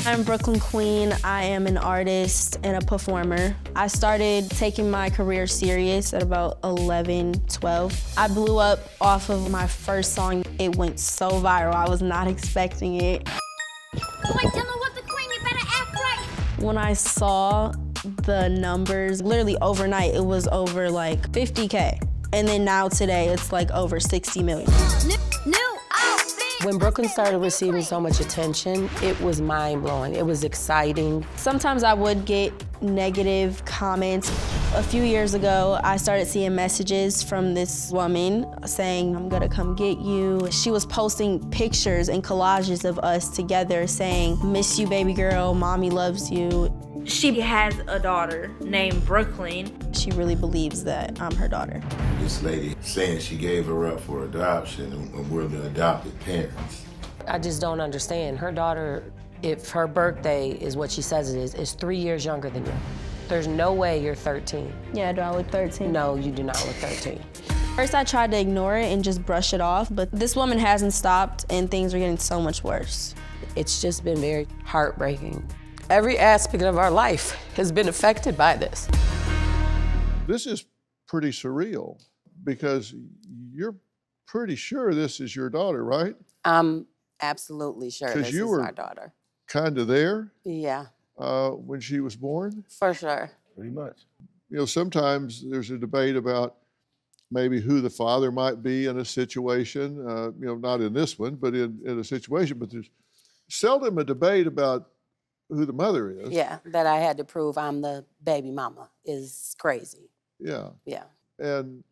I'm Brooklyn Queen. I am an artist and a performer. I started taking my career serious at about 11, 12. I blew up off of my first song. It went so viral. I was not expecting it. Boy, Kimmel was the queen, you better act right. When I saw the numbers, literally overnight, it was over like 50K. And then now today, it's like over 60 million. New outfit. When Brooklyn started receiving so much attention, it was mind-blowing. It was exciting. Sometimes I would get negative comments. A few years ago, I started seeing messages from this woman saying, I'm gonna come get you. She was posting pictures and collages of us together saying, miss you, baby girl, mommy loves you. She has a daughter named Brooklyn. She really believes that I'm her daughter. This lady saying she gave her up for adoption and we're the adopted parents. I just don't understand. Her daughter, if her birthday is what she says it is 3 years younger than you. There's no way you're 13. Yeah, do I look 13? No, you do not look 13. First, I tried to ignore it and just brush it off, but this woman hasn't stopped and things are getting so much worse. It's just been very heartbreaking. Every aspect of our life has been affected by this. This is pretty surreal because you're pretty sure this is your daughter, right? I'm absolutely sure this you is were our daughter. Kind of there Yeah, when she was born. for sure. Pretty much. You know, sometimes there's a debate about maybe who the father might be in a situation, you know, not in this one, but in a situation, but there's seldom a debate about who the mother is. Yeah, that I had to prove I'm the baby mama is crazy. Yeah. Yeah. And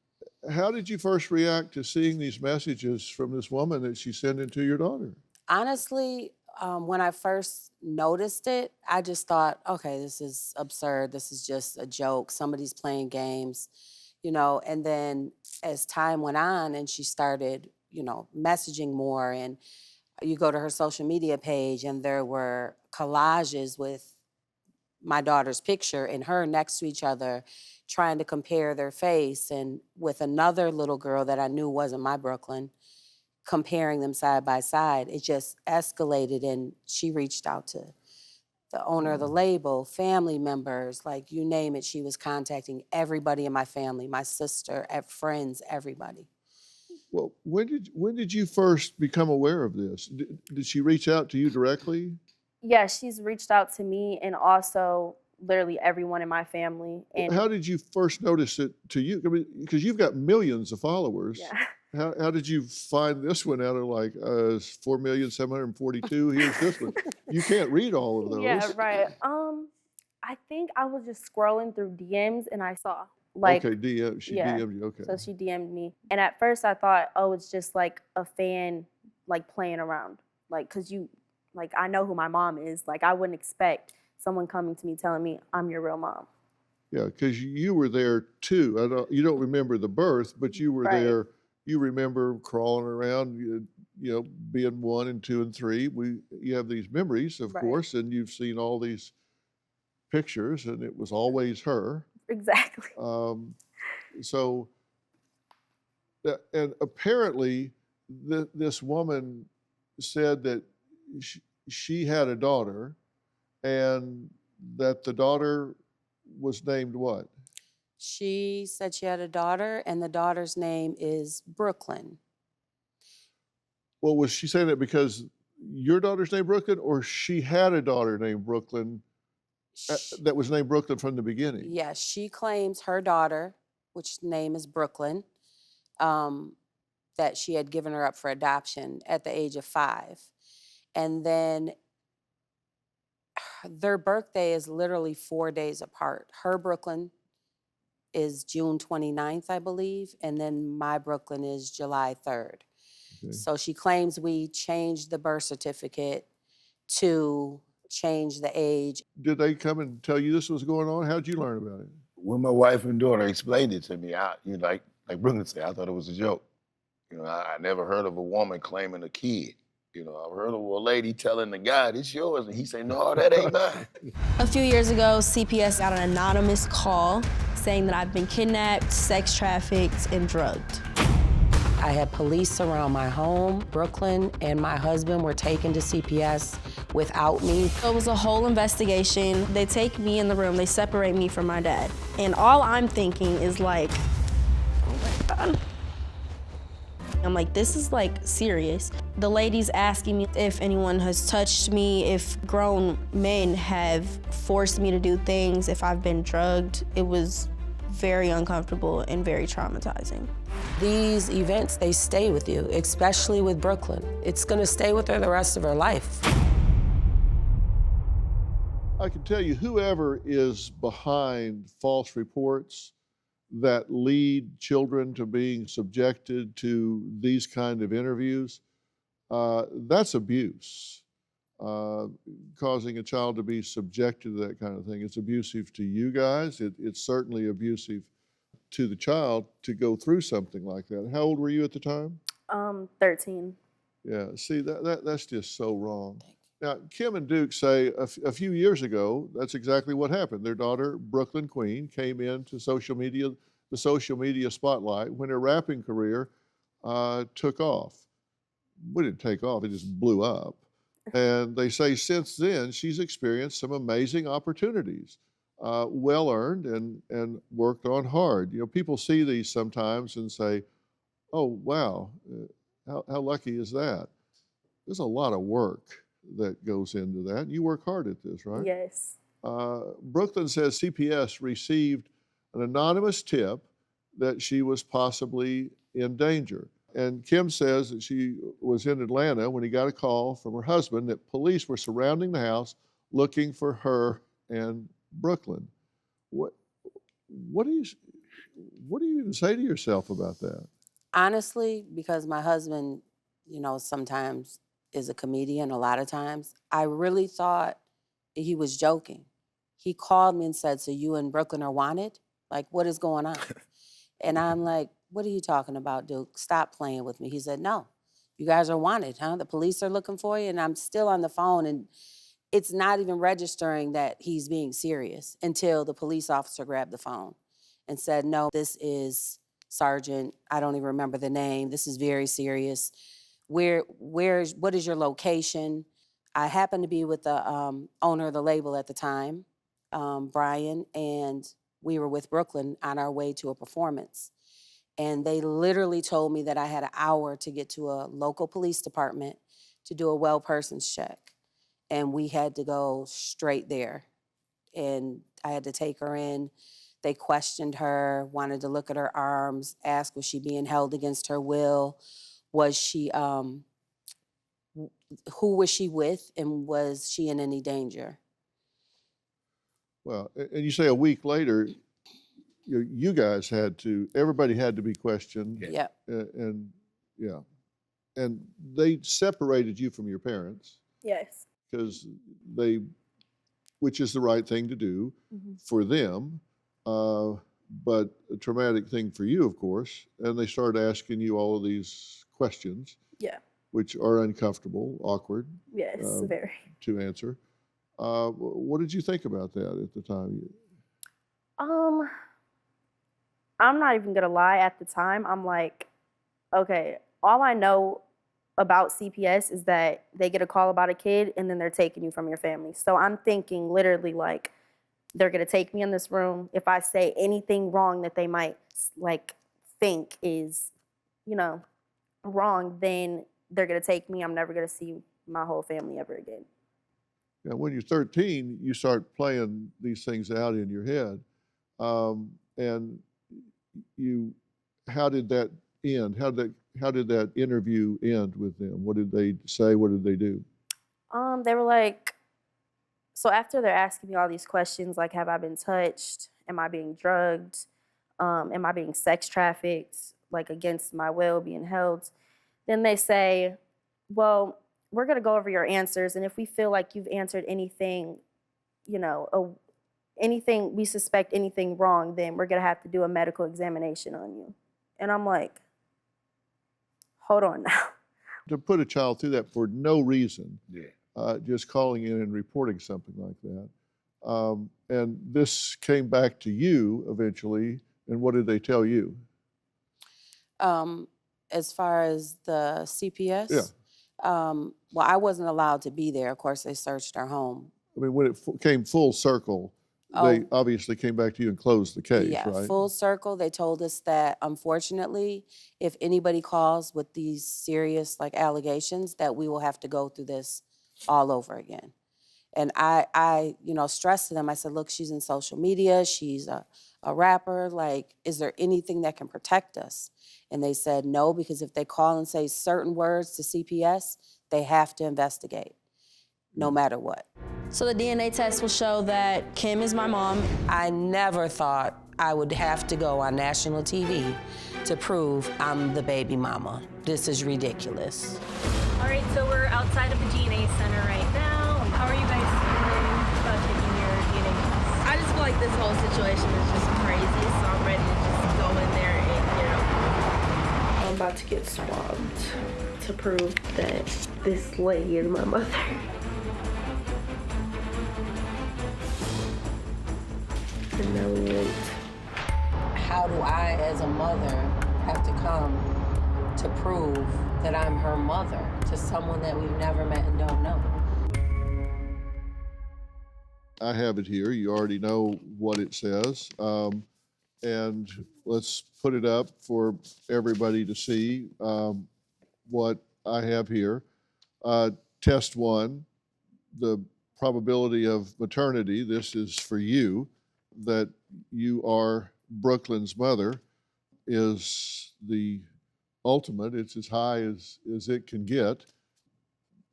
how did you first react to seeing these messages from this woman that she's sending to your daughter? Honestly, when I first noticed it, I just thought, okay, this is absurd. This is just a joke. Somebody's playing games, you know. And then as time went on and she started, you know, messaging more, and you go to her social media page and there were collages with my daughter's picture and her next to each other, trying to compare their face, and with another little girl that I knew wasn't my Brooklyn, comparing them side by side. It just escalated, and she reached out to the owner of the label, family members, like you name it. She was contacting everybody in my family, my sister, friends, everybody. Well, when did you first become aware of this? Did she reach out to you directly? Yeah, she's reached out to me and also literally everyone in my family. And How did you first notice it to you? I mean, because you've got millions of followers. yeah. How did you find this one out of like 4,742? Here's this one. You can't read all of those. Yeah, right. I think I was just scrolling through DMs and I saw like Okay, DM. She yeah. DM'd you. Okay. So she DM'd me. And at first I thought, oh, it's just like a fan like playing around. Like, cause I know who my mom is. Like, I wouldn't expect someone coming to me telling me I'm your real mom. Yeah, because you were there too. You don't remember the birth, but you were Right. there. You remember crawling around, you know, being 1 and 2 and 3. You have these memories, of Right. course, and you've seen all these pictures, and it was always her. Exactly. So, and apparently, this woman said that she had a daughter, and that the daughter was named what? She said she had a daughter, and the daughter's name is Brooklyn. Well, was she saying that because your daughter's named Brooklyn, or she had a daughter named Brooklyn that was named Brooklyn from the beginning? Yes, she claims her daughter, which name is Brooklyn, that she had given her up for adoption at the age of 5. And then their birthday is literally 4 days apart. Her Brooklyn is June 29th, I believe, and then my Brooklyn is July 3rd. Okay. So she claims we changed the birth certificate to change the age. Did they come and tell you this was going on? How'd you learn about it? When my wife and daughter explained it to me, like Brooklyn said, I thought it was a joke. You know, I never heard of a woman claiming a kid. You know, I've heard of a lady telling the guy, "It's yours," and he say, "No, that ain't mine." A few years ago, CPS got an anonymous call saying that I've been kidnapped, sex trafficked, and drugged. I had police around my home. Brooklyn and my husband were taken to CPS. without me. So it was a whole investigation. They take me in the room, they separate me from my dad. And all I'm thinking is like, oh my God. I'm like, this is like serious. The lady's asking me if anyone has touched me, if grown men have forced me to do things, if I've been drugged. It was very uncomfortable and very traumatizing. These events, they stay with you, especially with Brooklyn. It's gonna stay with her the rest of her life. I can tell you, whoever is behind false reports that lead children to being subjected to these kind of interviews, that's abuse. Causing a child to be subjected to that kind of thing. It's abusive to you guys. It's certainly abusive to the child to go through something like that. How old were you at the time? 13. Yeah, see, that's just so wrong. Now, Kim and Duke say a few years ago, that's exactly what happened. Their daughter, Brooklyn Queen, came into the social media spotlight when her rapping career took off. Well, it didn't take off, it just blew up. And they say since then, she's experienced some amazing opportunities, well-earned and worked on hard. You know, people see these sometimes and say, oh, wow, how lucky is that? There's a lot of work that goes into that. You work hard at this, right? Yes. Brooklyn says CPS received an anonymous tip that she was possibly in danger. And Kim says that she was in Atlanta when he got a call from her husband that police were surrounding the house looking for her and Brooklyn. What do you even say to yourself about that? Honestly, because my husband, you know, sometimes is a comedian, a lot of times, I really thought he was joking. He called me and said, so you and Brooklyn are wanted? Like, what is going on? And I'm like, what are you talking about, Duke? Stop playing with me. He said, no, you guys are wanted, huh? The police are looking for you. And I'm still on the phone, and it's not even registering that he's being serious until the police officer grabbed the phone and said, no, this is Sergeant, I don't even remember the name. This is very serious. What is your location? I happened to be with the owner of the label at the time, Brian, and we were with Brooklyn on our way to a performance. And they literally told me that I had an hour to get to a local police department to do a well persons check. And we had to go straight there. And I had to take her in. They questioned her, wanted to look at her arms, asked was she being held against her will? Was she, who was she with, and was she in any danger? Well, and you say a week later, you guys everybody had to be questioned. Yeah. And yeah. And they separated you from your parents Yes. because which is the right thing to do for them, but a traumatic thing for you, of course. And they started asking you all of these questions. Yeah. Which are uncomfortable, awkward. Yes, very. To answer. What did you think about that at the time? I'm not even gonna lie, at the time, I'm like, okay, all I know about CPS is that they get a call about a kid and then they're taking you from your family. So I'm thinking literally like, they're gonna take me in this room. If I say anything wrong that they might like think is, you know, wrong, then they're gonna take me. I'm never gonna see my whole family ever again. Yeah, when you're 13, you start playing these things out in your head. And how did that end? How did that interview end with them? What did they say? What did they do? They were like, so after they're asking me all these questions, like, have I been touched? Am I being drugged? Am I being sex trafficked? Like against my will, being held? Then they say, well, we're gonna go over your answers, and if we feel like you've answered anything, you know, we suspect anything wrong, then we're gonna have to do a medical examination on you. And I'm like, hold on now. To put a child through that for no reason, Yeah. just calling in and reporting something like that. And this came back to you eventually, and what did they tell you? As far as the CPS, Well, I wasn't allowed to be there. Of course, they searched our home. I mean, when it came full circle, they obviously came back to you and closed the case, Yeah, right? full circle. They told us that, unfortunately, if anybody calls with these serious allegations, that we will have to go through this all over again. And I stressed to them, I said, look, she's in social media, she's a rapper, is there anything that can protect us? And they said no, because if they call and say certain words to CPS, they have to investigate, no matter what. So the DNA test will show that Kim is my mom. I never thought I would have to go on national TV to prove I'm the baby mama. This is ridiculous. All right, so we're outside of the DNA center right now. How are you guys feeling about taking your DNA test? I just feel like this whole situation is just crazy, so I'm ready to just go in there and get it over. I'm about to get swabbed to prove that this lady is my mother. How do I, as a mother, have to come to prove that I'm her mother to someone that we've never met and don't know? I have it here. You already know what it says. And let's put it up for everybody to see what I have here. Test 1, the probability of maternity. This is for you, that you are Brooklyn's mother, is the ultimate. It's as high as it can get.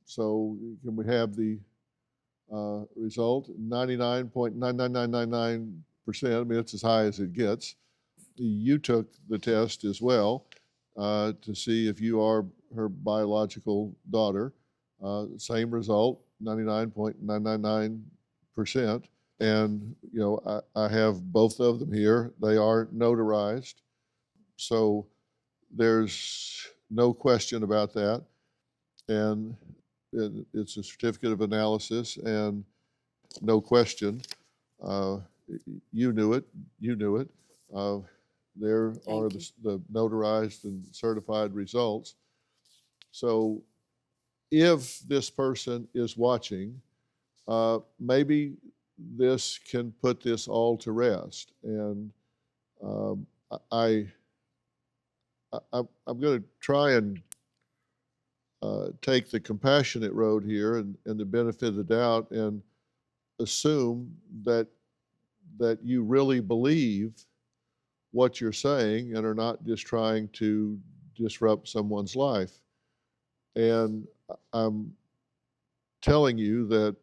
So can we have the result? 99.99999%. I mean, it's as high as it gets. You took the test as well to see if you are her biological daughter. Same result, 99.999%. And, I have both of them here. They are notarized. So there's no question about that. And it's a certificate of analysis, and no question. You knew it. There are the notarized and certified results. So if this person is watching, maybe this can put this all to rest. And I'm going to try and take the compassionate road here and the benefit of the doubt, and assume that you really believe what you're saying and are not just trying to disrupt someone's life. And I'm telling you that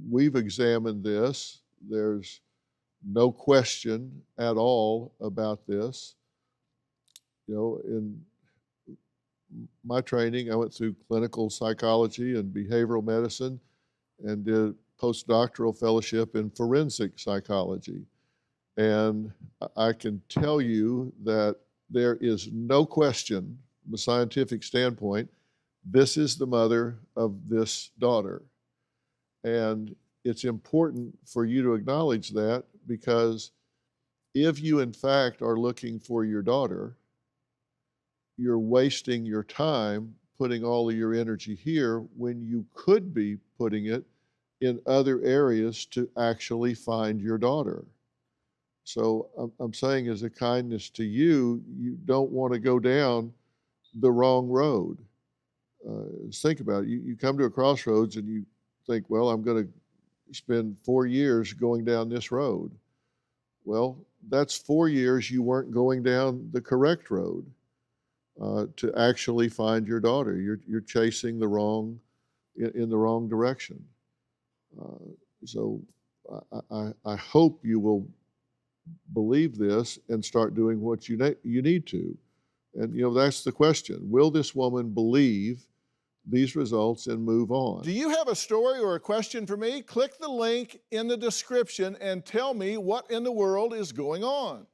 we've examined this. There's no question at all about this. In my training, I went through clinical psychology and behavioral medicine and did postdoctoral fellowship in forensic psychology. And I can tell you that there is no question from a scientific standpoint, this is the mother of this daughter. And it's important for you to acknowledge that, because if you in fact are looking for your daughter, you're wasting your time putting all of your energy here when you could be putting it in other areas to actually find your daughter. So I'm saying, as a kindness to you, you don't want to go down the wrong road. Think about it. You come to a crossroads and you think, well, I'm going to spend 4 years going down this road. Well, that's 4 years you weren't going down the correct road to actually find your daughter. You're chasing in the wrong direction. So I hope you will believe this and start doing what you need to. And that's the question. Will this woman believe these results and move on? Do you have a story or a question for me? Click the link in the description and tell me what in the world is going on.